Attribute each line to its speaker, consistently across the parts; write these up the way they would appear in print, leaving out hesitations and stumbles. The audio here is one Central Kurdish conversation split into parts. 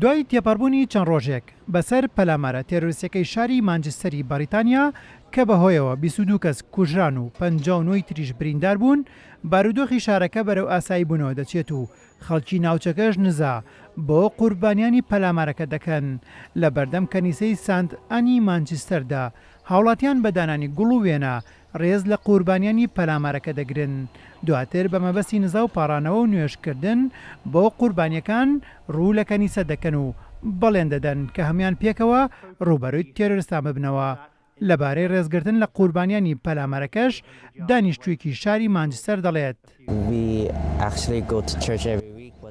Speaker 1: دوای تێپەڕبوونی چەند ڕۆژێک بەسەر پەلامارە تێرۆریستەکەی شاری مانچستەری بەریتانیا کە بەهۆیەوە 22 کەس کوژران و 59 تریش بریندار بوون، بارودۆخی شارەکە بەرەو ئاسایی بوونەوە دەچێت و خەڵکی ناوچەکەش نزا بۆ قوربانیانی پەلامارەکە دەکەن. لە بەردەم کەنیسەی سانت ئانی مانچستەردا هاوڵاتیان بە دانانی گوڵ و وێنە ڕێز لە قوربانیانی پەلامارەکە دەگرن. دواتر بە مەبەستی نزا و پاڕانەوە و نوێژکردن بۆ قوربانیەکان ڕوو لە کەنیسە دەکەن و بەڵێن دەدەن کە هەمان پێکەوە ڕوبەرووی تێرۆریستان ببنەوە. لەبارەی ڕێزگرتن لە قوربانیانی پەلامارەکەش دانیشتوویەکی شاری مانچستەر دەڵێت.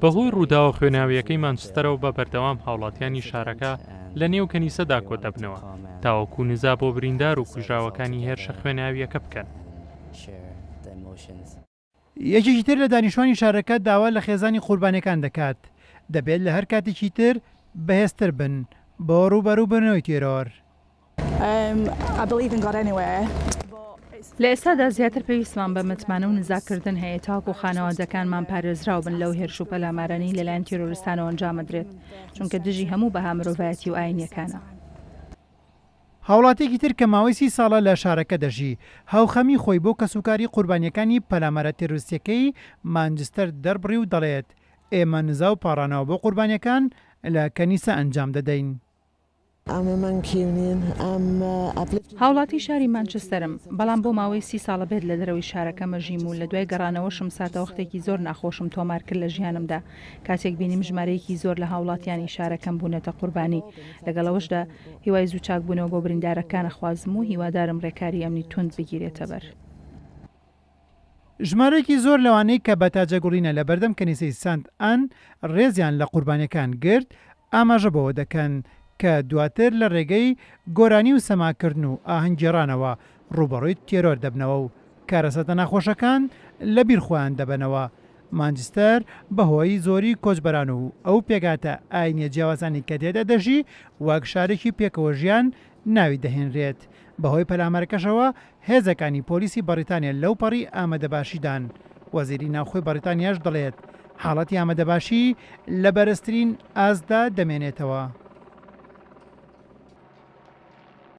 Speaker 2: بەهۆی ڕووداوە خوێناویەکەی مانچستەرەوە بە بەردەوام هاوڵاتیانی شارەکە لە نێو کەنیسەدا کۆ دەبنەوە تاوەکو نزا بۆ بریندار و کوژراوەکانی هێرشە خوێناویەکە بکەن.
Speaker 1: یەکێکی تر لە دانیشتوانی شارەکە داوا لە خێزانی قوربانیەکان دەکات دەبێت لە هەر کاتێکی تر بەهێزتر بن بۆ ڕوبەڕوو بنەوەی تێرۆر.
Speaker 3: لە ئێستادا زیاتر پێویستمان بە متمانە و نزاکردن هەیە تاکو خانەوادەکانمان پارێزراو بن لەو هێرش و پەلامارانی لەلایەن تێرۆریستانەوە ئەنجامەدرێت، چونکە دژی هەموو بەها مرۆڤایەتی و ئاینیەکانە.
Speaker 1: هاوڵاتێکی تر کە ماوەی 30 ساڵە لە شارەکە دەژی هاوخەمی خۆی بۆ کەسوکاری قوربانیەکانی پەلامارە تێرۆریستیەکەی مانچستەر دەربڕی و دەڵێت ئێمە نزا و پاڕانەوە بۆ قوربانیەکان لە کەنیسە ئەنجام دەدەین.
Speaker 3: هاوڵاتی شاری مانچستەرم، بەڵام بۆ ماوەی 30 ساڵە بێت لە دەرەوەی شارەکە مەژیم و لە دوای گەڕانەوەشم ساتەوەختێکی زۆر ناخۆشم تۆمار کرد لە ژیانمدا کاتێک بینیم ژمارەیەکی زۆر لە هاوڵاتیانی شارەکەم بوونەتە قوربانی. لەگەڵەوەشدا هیوای زوو چاک بوونەوە بۆ بریندارەکانە خوازم و هیوادارم ڕێکاری ئەمنی تند بگیرێتە بەر.
Speaker 1: ژمارەیەکی زۆر لەوانەی کە بە تاجەگوڵینە لە بەردەم کەنیسەی سانت ئان ڕێزیان لە قوربانیەکان گرت ئاماژە بەوە دەکەن کە دواتر لە ڕێگەی گۆرانی و سەماکردن و ئاهەنگگێڕانەوە ڕوبەڕووی تێرۆر دەبنەوە و کارەسەتە ناخۆشەکان لە بیرخۆیان دەبنەوە. مانچستەر بەهۆی زۆری کۆچبەران و ئەو پێگاتە ئاینیە جیاوازانی کە تێدا دەژی وەک شارێکی پێکەوە ژیان ناوی دەهێنرێت. بەهۆی پەلامارەکەشەوە هێزەکانی پۆلیسی بەریتانیا لەو پەڕی ئامادەباشیدان. وەزیری ناوخۆی بەریتانیاش دەڵێت حاڵەتی ئامادەباشی لە بەرزترین ئازدا دەمێنێتەوە.